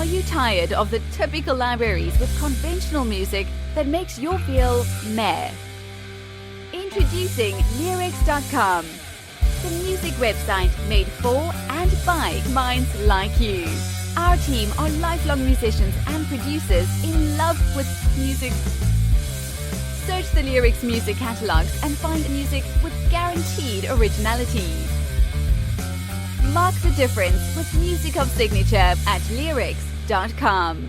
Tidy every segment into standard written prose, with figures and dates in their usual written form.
you tired of the typical libraries with conventional music that makes you feel meh? Introducing Leerecs.com, the music website made for and by minds like you. Our team are lifelong musicians and producers in love with music. Search the Leerecs music catalogs and find music with guaranteed originality. Mark the difference with music of signature at Leerecs.com.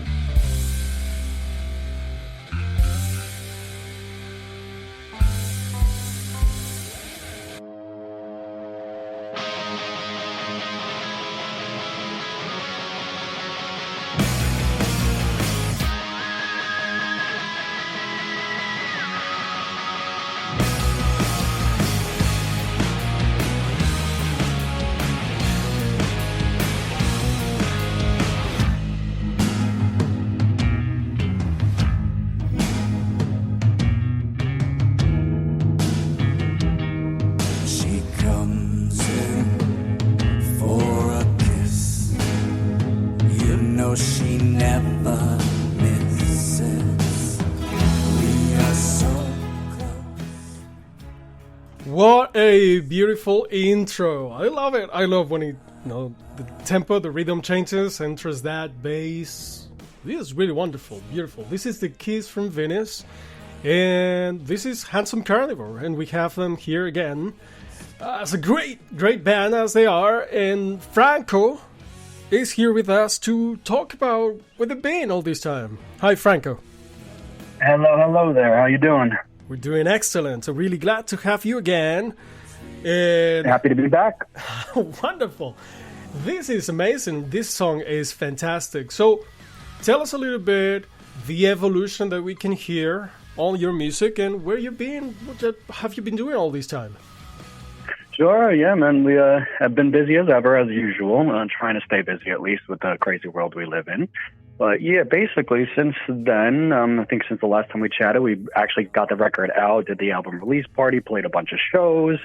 She never misses. We are so close. What a beautiful intro. I love it. I love when it, the tempo, the rhythm changes, enters that bass. This is really wonderful, beautiful. This is the Kiss from Venice, and this is Handsome Karnivore, and we have them here again as a great band as they are, and Franco is here with us to talk about where they've been all this time. Hi, Franco. Hello there. How you doing? We're doing excellent. So really glad to have you again. And happy to be back. Wonderful. This is amazing. This song is fantastic. So tell us a little bit the evolution that we can hear on your music and where you've been. What have you been doing all this time? Sure, yeah, man. We have been busy as ever, as usual, trying to stay busy at least with the crazy world we live in. But yeah, basically since then, I think since the last time we chatted, we actually got the record out, did the album release party, played a bunch of shows,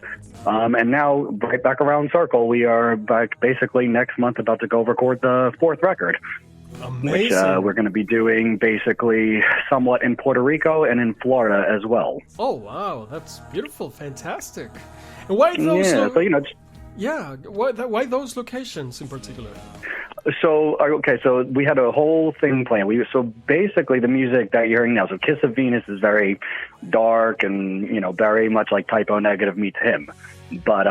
and now right back around circle, we are back basically next month about to go record the fourth record. Amazing. Which we're going to be doing basically somewhat in Puerto Rico and in Florida as well. Oh, wow. That's beautiful. Fantastic. And why those? Why those locations in particular? So we had a whole thing planned. So basically, the music that you're hearing now, so "Kiss of Venus" is very dark and very much like Typo Negative meets him. But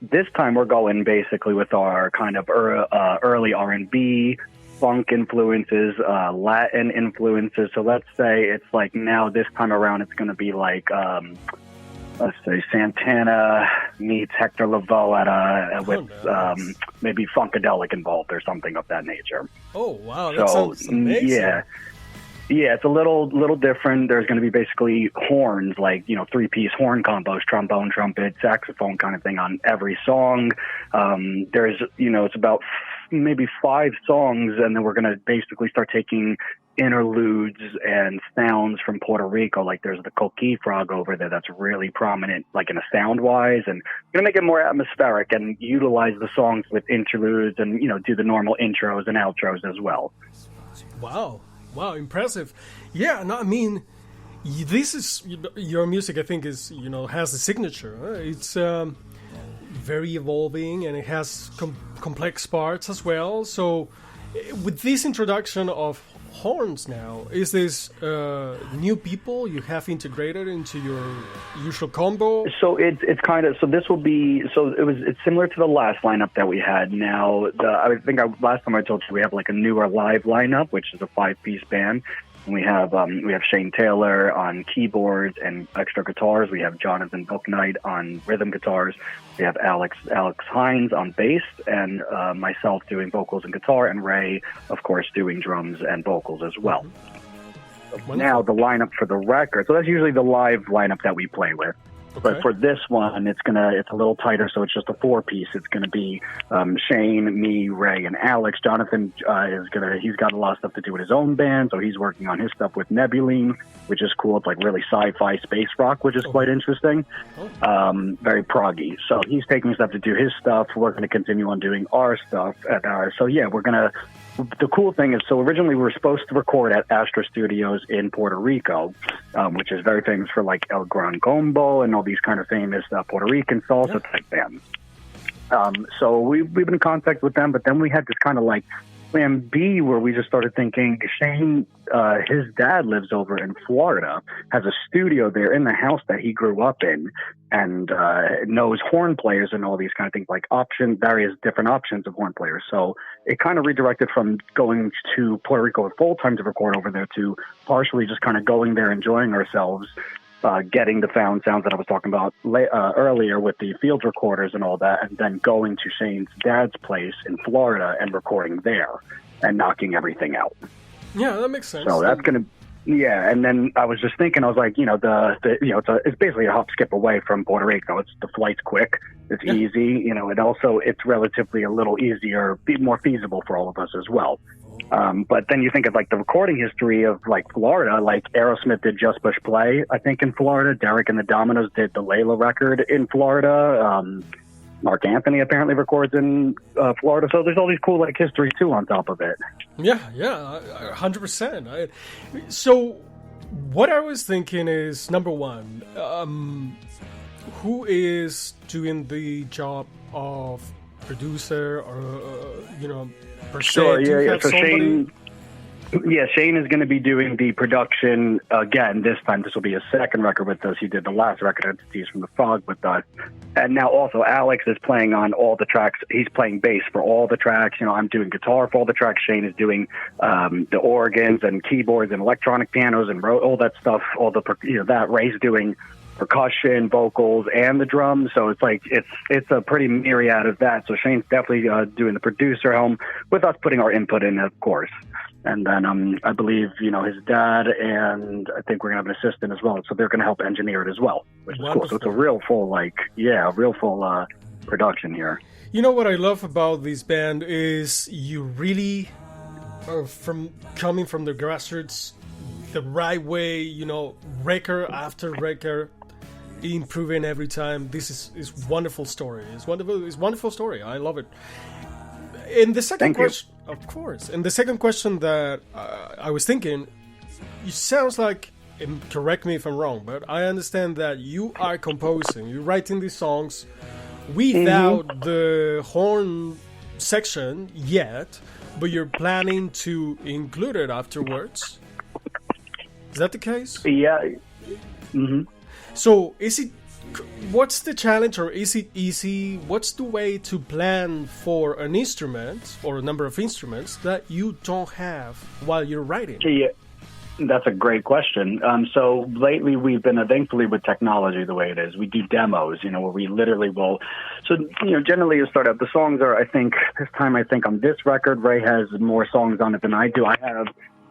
this time we're going basically with our kind of early R&B, funk influences, Latin influences. So let's say it's like now this time around it's going to be like. Let's say Santana meets Hector Lavoe with maybe Funkadelic involved or something of that nature. Oh wow, that sounds amazing. Yeah, it's a little different. There's going to be basically horns, like 3-piece horn combos, trombone, trumpet, saxophone kind of thing on every song. There's it's about maybe 5 songs, and then we're going to basically start taking interludes and sounds from Puerto Rico. Like there's the coqui frog over there that's really prominent, like in a sound wise, and we're gonna make it more atmospheric and utilize the songs with interludes and do the normal intros and outros as well. Wow, impressive. Yeah, no, I mean, this is your music. I think is has a signature. It's very evolving and it has complex parts as well. So with this introduction of horns now, is this new people you have integrated into your usual combo? So it's kind of, so this will be, it's similar to the last lineup that we had. Now last time I told you we have like a newer live lineup, which is a 5-piece band. And we have Shane Taylor on keyboards and extra guitars. We have Jonathan Booknight on rhythm guitars. We have Alex Hines on bass, and myself doing vocals and guitar, and Ray, of course, doing drums and vocals as well. Wonderful. Now the lineup for the record. So that's usually the live lineup that we play with. Okay. But for this one, it's a little tighter, so it's just a 4-piece. It's gonna be Shane, me, Ray, and Alex. Jonathan he's got a lot of stuff to do with his own band, so he's working on his stuff with Nebuline, which is cool. It's like really sci-fi space rock, which is quite interesting. Very proggy. So he's taking stuff to do his stuff. We're gonna continue on doing our stuff. So yeah, we're gonna the cool thing is, so originally we were supposed to record at Astra Studios in Puerto Rico, which is very famous for like El Gran Combo and all these kind of famous Puerto Rican salsa type bands. So we've been in contact with them, but then we had this kind of like plan B where we just started thinking, Shane, his dad lives over in Florida, has a studio there in the house that he grew up in, and knows horn players and all these kind of things, like various different options of horn players. So it kind of redirected from going to Puerto Rico full time to record over there to partially just kind of going there, enjoying ourselves, getting the found sounds that I was talking about earlier with the field recorders and all that, and then going to Shane's dad's place in Florida and recording there and knocking everything out. Yeah, that makes sense. So that's going to, yeah. And then I was just thinking, I was like, it's basically a hop skip away from Puerto Rico. The flight's quick, it's easy, and also it's relatively a little easier, more feasible for all of us as well. But then you think of like the recording history of like Florida, like Aerosmith did Just Push Play, I think, in Florida. Derek and the Dominoes did the Layla record in Florida. Mark Anthony apparently records in Florida. So there's all these cool like history too on top of it. Yeah, 100%. So what I was thinking is, number one, who is doing the job of producer or per se? Sure, yeah. So Shane is going to be doing the production again. This time, this will be his second record with us. He did the last record, Oddities from the Fog, with us. And now also Alex is playing on all the tracks. He's playing bass for all the tracks. I'm doing guitar for all the tracks. Shane is doing the organs and keyboards and electronic pianos and all that stuff. All the that Ray's doing percussion, vocals, and the drums. So it's like it's a pretty myriad of that. So Shane's definitely doing the producer helm with us putting our input in, of course. And then I believe his dad and I think we're gonna have an assistant as well. So they're gonna help engineer it as well, which is cool. So it's a real full production here. You know what I love about this band is you really are coming from the grassroots the right way, record after record, improving every time. This is wonderful story. It's wonderful story. I love it. And the second question, of course. And the second question that I was thinking, it sounds like, and correct me if I'm wrong, but I understand that you are composing, you're writing these songs without the horn section yet, but you're planning to include it afterwards. Is that the case? Yeah. Mm-hmm. So what's the challenge, or is it easy? What's the way to plan for an instrument or a number of instruments that you don't have while you're writing? Yeah, that's a great question. So lately we've been, thankfully with technology the way it is, we do demos, where we literally will. So, generally you start out, the songs are, this time on this record, Ray has more songs on it than I do. I have,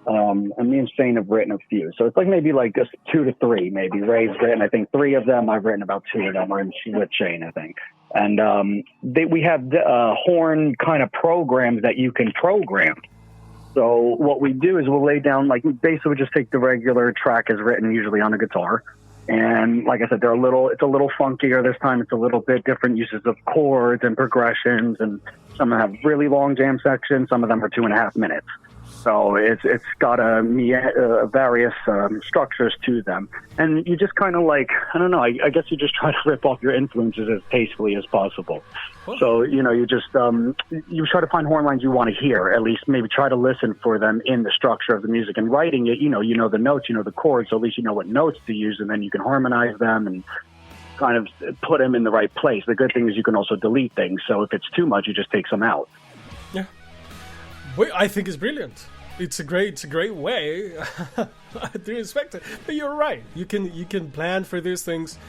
and me and Shane have written a few. So it's like maybe like just 2 to 3, maybe. Ray's written, I think, 3 of them. I've written about 2 of them, or with Shane, I think. And we have horn kind of programs that you can program. So what we do is we'll lay down, like, basically we just take the regular track as written, usually on a guitar. And like I said, it's a little funkier this time. It's a little bit different uses of chords and progressions. And some of them have really long jam sections. Some of them are 2.5 minutes. So it's got various structures to them. And you just kind of like, I don't know, I guess you just try to rip off your influences as tastefully as possible. So, you just, you try to find horn lines you want to hear, at least maybe try to listen for them in the structure of the music. And writing it, you know the notes, the chords, so at least you know what notes to use, and then you can harmonize them and kind of put them in the right place. The good thing is you can also delete things. So if it's too much, you just take some out. Yeah. I think it's brilliant. It's a great way. I didn't expect it, but you're right. You can plan for these things,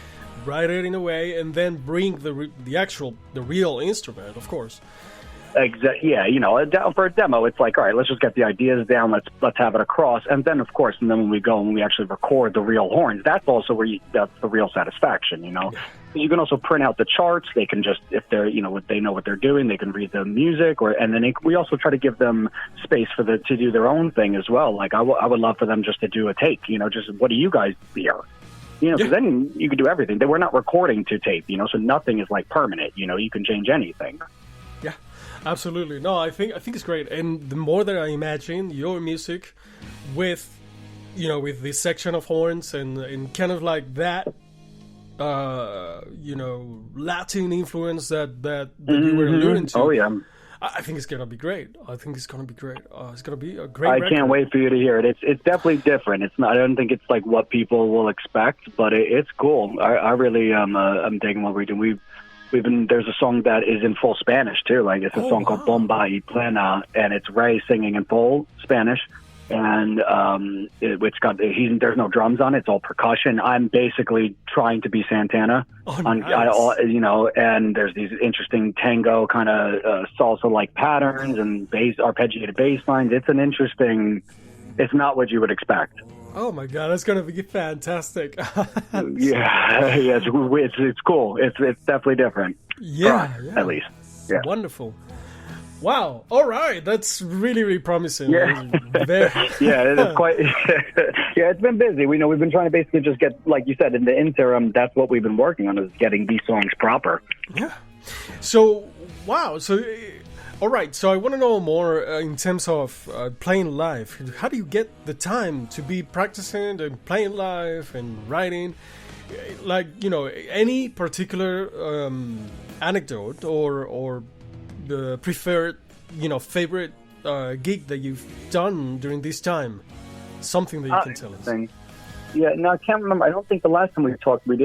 write it in a way, and then bring the real instrument, of course. Exactly. Yeah. For a demo, it's like, all right, let's just get the ideas down. Let's have it across, and then of course, when we actually record the real horns, that's also that's the real satisfaction. Yeah. You can also print out the charts. They can just, if they're, they know what they're doing, they can read the music, and then we also try to give them space to do their own thing as well. Like I would love for them just to do a take, just what do you guys hear? Because then you can do everything. We're not recording to tape, so nothing is like permanent. You can change anything. Yeah, absolutely. No, I think it's great. And the more that I imagine your music with, with this section of horns and kind of like that, Latin influence that you were alluding to. Oh yeah. I think it's gonna be great. It's gonna be a great. I record. can't wait for you to hear it. It's definitely different. It's not. I don't think it's like what people will expect, but it's cool. I really I'm digging what we're doing. We've been. There's a song that is in full Spanish too. Like it's a song called Bomba y Plena, and it's Ray singing in full Spanish. And there's no drums on it. It's all percussion. I'm basically trying to be Santana. Oh, nice. And there's these interesting tango kind of salsa-like patterns and arpeggiated bass lines. It's an interesting. It's not what you would expect. Oh my god, that's gonna be fantastic. It's cool. It's definitely different. Yeah, at least. Yeah. Wonderful. Wow. All right. That's really, really promising. Yeah. It's quite. Yeah, it's been busy. We've been trying to basically just get, like you said, in the interim. That's what we've been working on, is getting these songs proper. Yeah. So, wow. So, all right. So I want to know more in terms of playing live. How do you get the time to be practicing and playing live and writing? Like, any particular anecdote or the preferred, favorite gig that you've done during this time? Something that you can tell us. Yeah, no, I can't remember. I don't think the last time we talked, I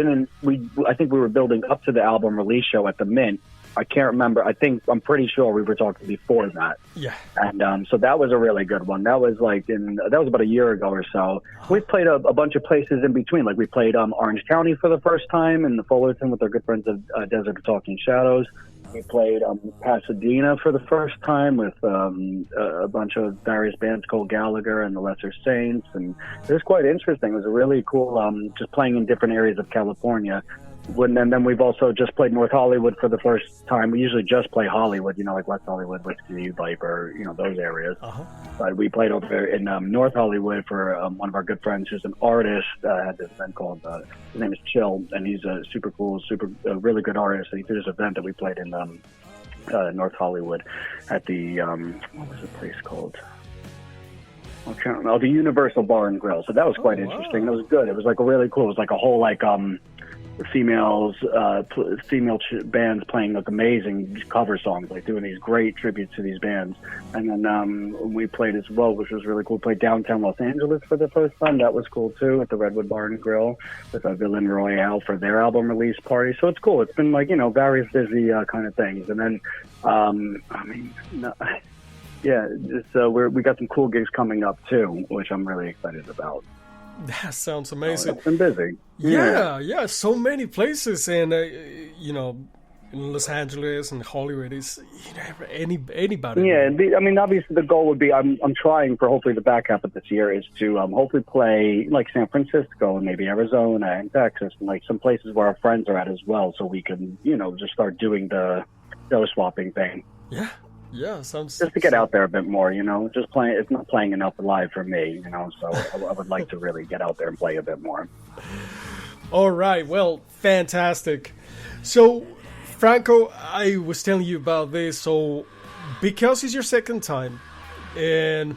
think we were building up to the album release show at the Mint. I can't remember. I'm pretty sure we were talking before that. Yeah. And so that was a really good one. That was that was about a year ago or so. We played a bunch of places in between. Like we played Orange County for the first time in the Fullerton with our good friends of Desert of Talking Shadows. We played Pasadena for the first time with a bunch of various bands called Gallagher and the Lesser Saints, and it was quite interesting. It was a really cool, just playing in different areas of California. And then we've also just played North Hollywood for the first time. We usually just play Hollywood, like West Hollywood, Whiskey, Viper, those areas. Uh-huh. But we played over there in North Hollywood for one of our good friends who's an artist. Had this event called, his name is Chill, and he's a super cool, really good artist. And he did this event that we played in North Hollywood at the, what was the place called? I can't remember. The Universal Bar and Grill. So that was quite interesting. It was good. It was really cool. It was like a whole female bands playing amazing cover songs, doing these great tributes to these bands. And then we played as well, which was really cool. We played downtown Los Angeles for the first time. That was cool too, at the Redwood Bar and Grill with Villain Royale for their album release party. So it's cool. It's been various busy kind of things. And then we got some cool gigs coming up too, which I'm really excited about. That sounds amazing. It's been busy. Yeah, so many places, and in Los Angeles and Hollywood is anybody. Yeah, obviously the goal would be I'm trying for hopefully the back half of this year is to hopefully play San Francisco and maybe Arizona and Texas and some places where our friends are at as well, so we can just start doing the show swapping thing. Yeah, sounds just to get out there a bit more, just playing. It's not playing enough live for me, so I would like to really get out there and play a bit more. All right, well, fantastic. So, Franco, I was telling you about this, so because it's your second time, and,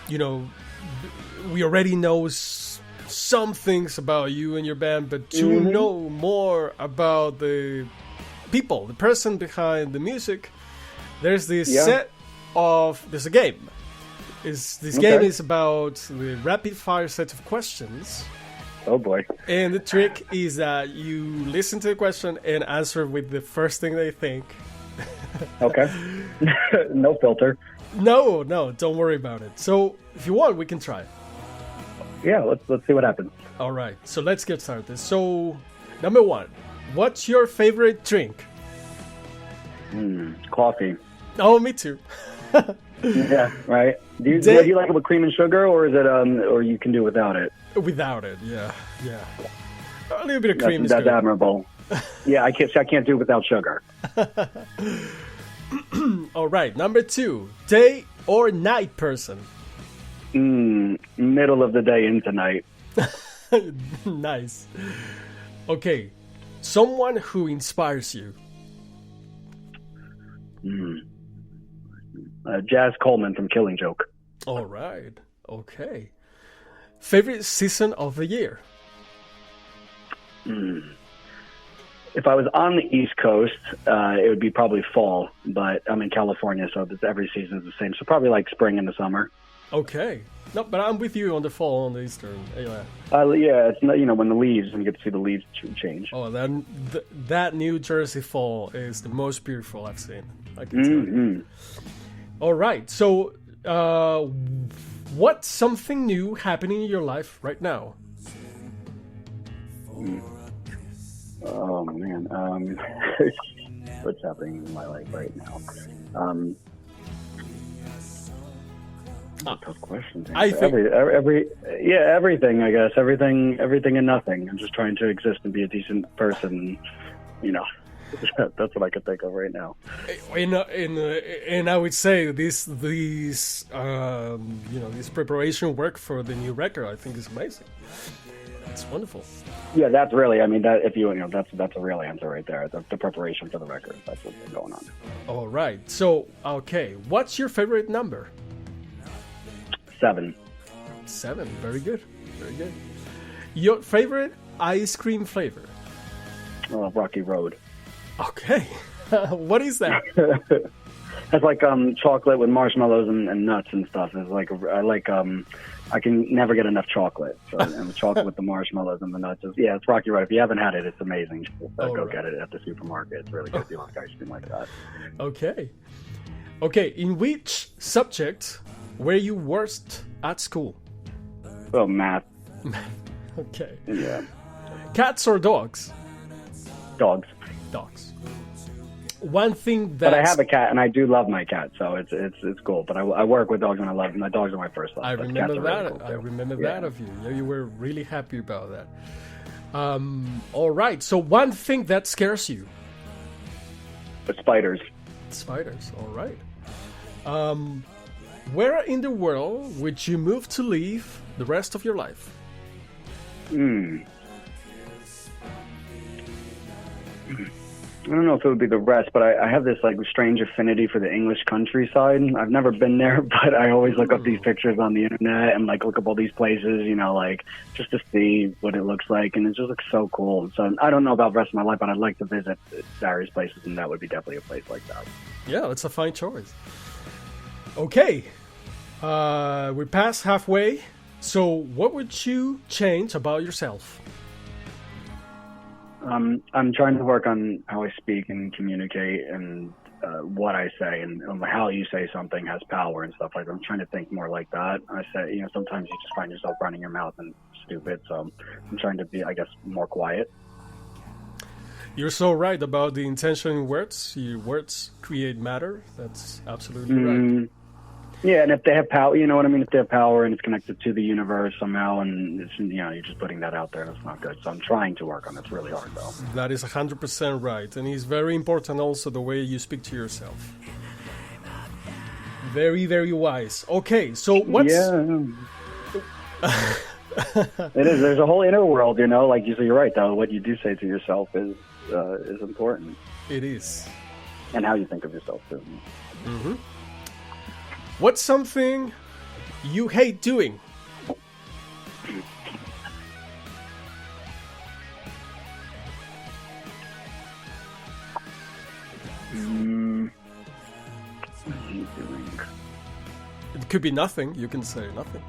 we already know some things about you and your band, but to know more about the people, the person behind the music, there's this there's a game. This game is about the rapid fire set of questions. Oh boy. And the trick is that you listen to the question and answer with the first thing they think. Okay. No filter. No, don't worry about it. So if you want, we can try. Yeah, let's see what happens. All right, so let's get started. So, number 1, what's your favorite drink? Coffee. Oh, me too. Yeah, right. Do you like it with cream and sugar, or is it or you can do without it? Without it, yeah. A little bit of cream is that's good. admirable. Yeah, I can't do without sugar. All right, number 2, day or night person? Middle of the day into night. Nice. Okay, someone who inspires you. Jazz Coleman from Killing Joke. All right. Okay. Favorite season of the year? If I was on the East Coast, it would be probably fall, but I'm in California, so every season is the same. So probably like spring and the summer. Okay. No, but I'm with you on the fall, on the Eastern. Yeah. Yeah, it's not, when the leaves, and you get to see the leaves change. Oh, that New Jersey fall is the most beautiful I've seen. I can tell you. All right. So, what's something new happening in your life right now? Oh man, what's happening in my life right now? Tough question. I think everything. I guess everything and nothing. I'm just trying to exist and be a decent person. That's what I could think of right now. And I would say this preparation work for the new record, I think, is amazing. It's wonderful. Yeah, that's really. I mean, that's a real answer right there. The preparation for the record. That's what's been going on. All right. So, okay, what's your favorite number? 7. 7. Very good. Very good. Your favorite ice cream flavor? Rocky Road. Okay. What is that? It's like chocolate with marshmallows and nuts and stuff. It's like I can never get enough chocolate. So, and the chocolate with the marshmallows and the nuts. It's Rocky Road. If you haven't had it, it's amazing. Just go get it at the supermarket. It's really good if you like ice cream like that. Okay. Okay. In which subject were you worst at school? Oh, math. Okay. Yeah. Cats or dogs? Dogs. Dogs. One thing that. But I have a cat, and I do love my cat, so it's cool. But I work with dogs, and I love them. My dogs are my first love. I remember that. Really cool, I remember that of you. Yeah, you were really happy about that. All right. So one thing that scares you? The spiders. Spiders. All right. Where in the world would you move to live the rest of your life? I don't know if it would be the rest, but I have this like strange affinity for the English countryside. I've never been there, but I always look up these pictures on the internet and like look up all these places, like just to see what it looks like, and it just looks so cool. So I don't know about the rest of my life, but I'd like to visit various places, and that would be definitely a place like that. Yeah, that's a fine choice. Okay, we're past halfway. So what would you change about yourself? I'm trying to work on how I speak and communicate and what I say and how you say something has power and stuff like that. I'm trying to think more like that. I say, sometimes you just find yourself running your mouth and stupid. So I'm trying to be, I guess, more quiet. You're so right about the intention in words. Your words create matter. That's absolutely right. Yeah, and if they have power, you know what I mean? If they have power and it's connected to the universe somehow, and it's, you're just putting that out there, that's not good. So I'm trying to work on it. It's really hard, though. That is 100% right. And it's very important also the way you speak to yourself. Very, very wise. Okay, so what's... Yeah. It is. There's a whole inner world, like you say, you're right, though. What you do say to yourself is important. It is. And how you think of yourself, too. Mm-hmm. What's something you hate doing? It could be nothing. You can say nothing.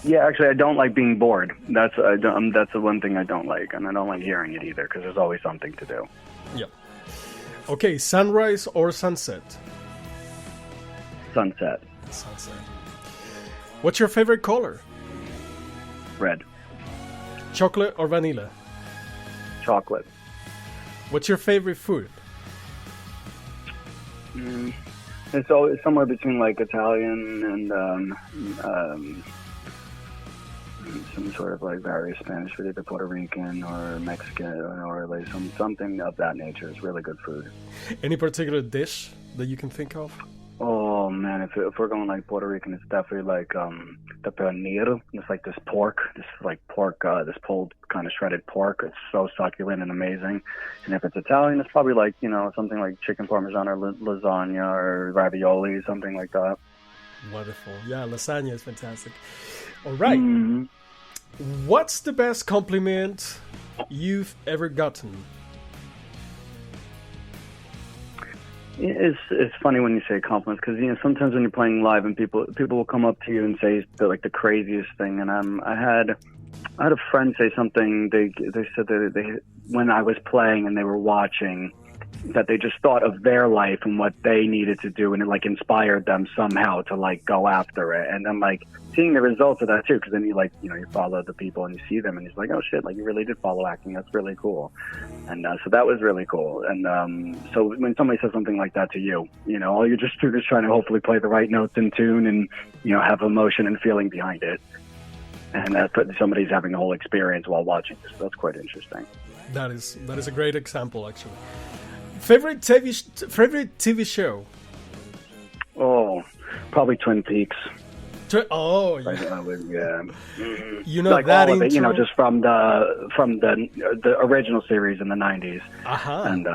Yeah, actually, I don't like being bored. That's the one thing I don't like, and I don't like hearing it either, because there's always something to do. Yeah. Okay, sunrise or sunset? Sunset. Sunset. What's your favorite color? Red. Chocolate or vanilla? Chocolate. What's your favorite food? It's always somewhere between like Italian and some sort of like various Spanish food, either Puerto Rican or Mexican or like something of that nature. It's really good food. Any particular dish that you can think of? Oh, Oh man, if we're going like Puerto Rican, it's definitely like the pernil. It's like this pork, this pulled kind of shredded pork. It's so succulent and amazing. And if it's Italian, it's probably like, you know, something like chicken parmesan or lasagna or ravioli, something like that. Wonderful. Yeah, lasagna is fantastic. All right. What's the best compliment you've ever gotten? It's funny when you say compliments, because, you know, sometimes when you're playing live and people will come up to you and say the craziest thing. And I had a friend say something. They said that they when I was playing and they were watching, that they just thought of their life and what they needed to do, and it like inspired them somehow to like go after it. And I'm like seeing the results of that too, because then you like, you know, you follow the people and you see them and it's like, oh shit, like you really did follow acting. That's really cool. And so that was really cool. And so when somebody says something like that to you, you know, all you're just doing is trying to hopefully play the right notes in tune and, you know, have emotion and feeling behind it. And that somebody's having a whole experience while watching this. That's quite interesting. That is a great example, actually. Favorite TV show? Oh, probably Twin Peaks. Oh, yeah. Yeah. Mm-hmm. You know, like that all of it, intro... you know, just from the original series in the 90s. And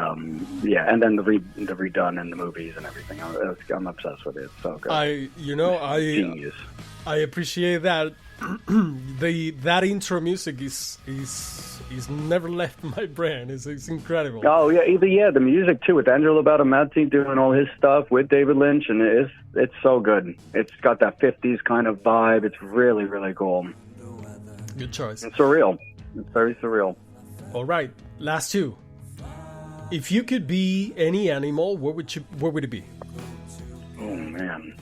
yeah, and then the redone in the movies and everything. I'm obsessed with it. It's so good. Genius. I appreciate that. That intro music is never left my brain. It's incredible. Oh yeah, the music too, with Angelo Badalamenti doing all his stuff with David Lynch, and it's so good. It's got that 50s kind of vibe. It's really, really cool. Good choice. It's surreal. It's very surreal. All right, last two. If you could be any animal, what would it be? Oh man.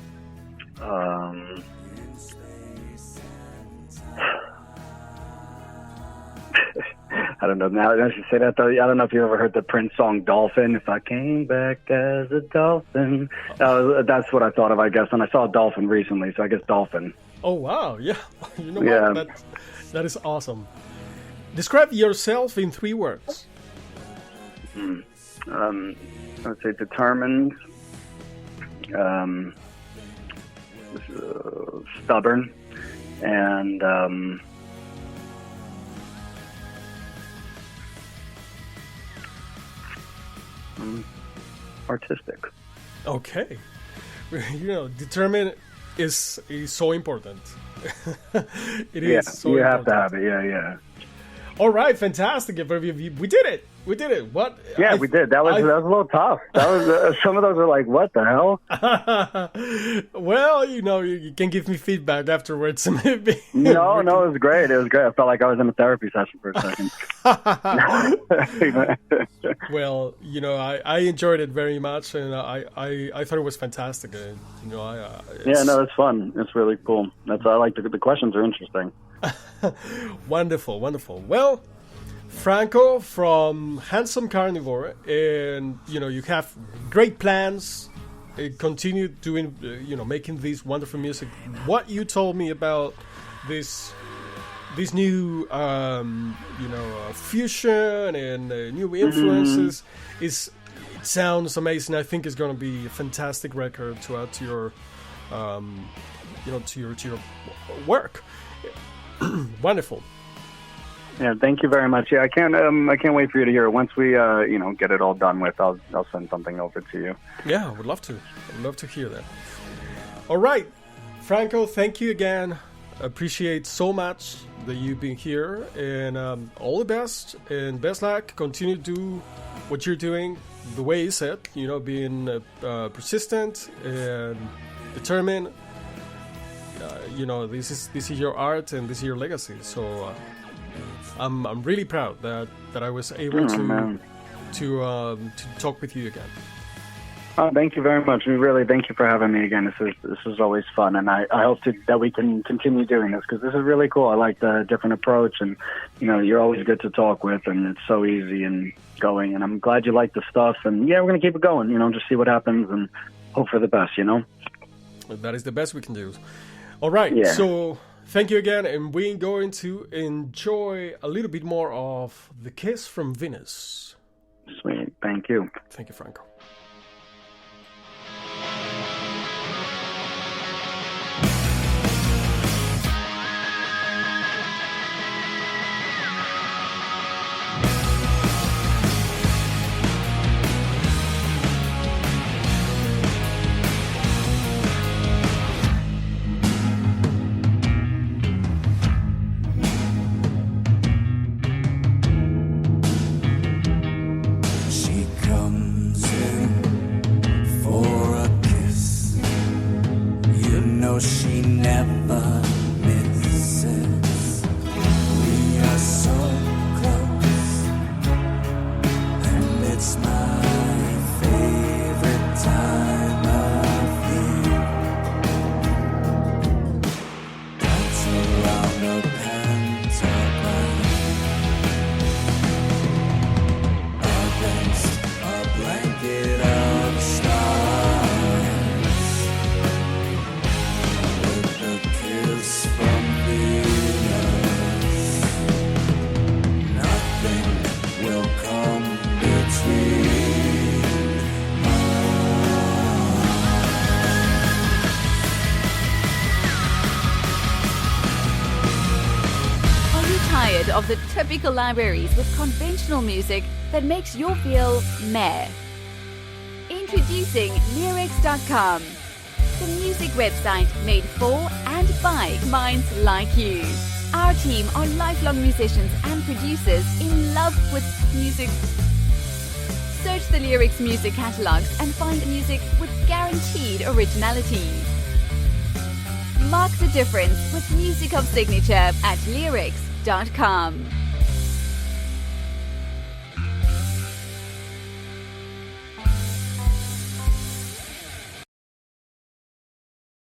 I don't know. Now that you say that, though, I don't know if you ever heard the Prince song "Dolphin." If I came back as a dolphin, that's what I thought of, I guess. And I saw a dolphin recently, so I guess dolphin. Oh wow, yeah. You know what? That is awesome. Describe yourself in 3 words. I would say determined, stubborn, and artistic. Okay. You know, determined is so important. It is so you important. have to have it. Yeah. All right, fantastic. We did it. What? Yeah, we did. That was a little tough. That was some of those were like, what the hell? Well, you know, you can give me feedback afterwards, maybe. No, it was great. I felt like I was in a therapy session for a second. Well, you know, I enjoyed it very much, and I thought it was fantastic. You know, it's fun. It's really cool. I like the questions are interesting. Wonderful. Well, Franco from Handsome Karnivore, and you know, you have great plans. Continue doing, making this wonderful music. What you told me about this new, fusion and new influences it sounds amazing. I think it's going to be a fantastic record to add to your, to your work. Wonderful. Yeah, thank you very much. Yeah, I can't wait for you to hear it. Once we get it all done with, I'll send something over to you. Yeah, I would love to. I'd love to hear that. All right, Franco, thank you again. Appreciate so much that you've been here, and all the best and best luck. Continue to do what you're doing the way you said. You know, being persistent and determined. This is your art and this is your legacy. So I'm really proud that I was able to talk with you again. Oh, thank you very much. We really thank you for having me again. This is always fun, and I hope that we can continue doing this, because this is really cool. I like the different approach, and you're always good to talk with, and it's so easy and going. And I'm glad you like the stuff. And yeah, we're gonna keep it going. Just see what happens and hope for the best. That is the best we can do. All right, so thank you again, and we're going to enjoy a little bit more of The Kiss from Venus. Sweet, thank you. Thank you, Franco. never misses. We are so close, and it's my favorite time of year. Dance around a pentagram against a blanket of stars, with a kiss from Venus. Nothing will come between us. Are you tired of the typical libraries with conventional music that makes you feel meh? Introducing Leerecs.com, the music website made for and by minds like you. Our team are lifelong musicians and producers in love with music. Search the Leerecs music catalogs and find music with guaranteed originality. Mark the difference with music of signature at Leerecs.com.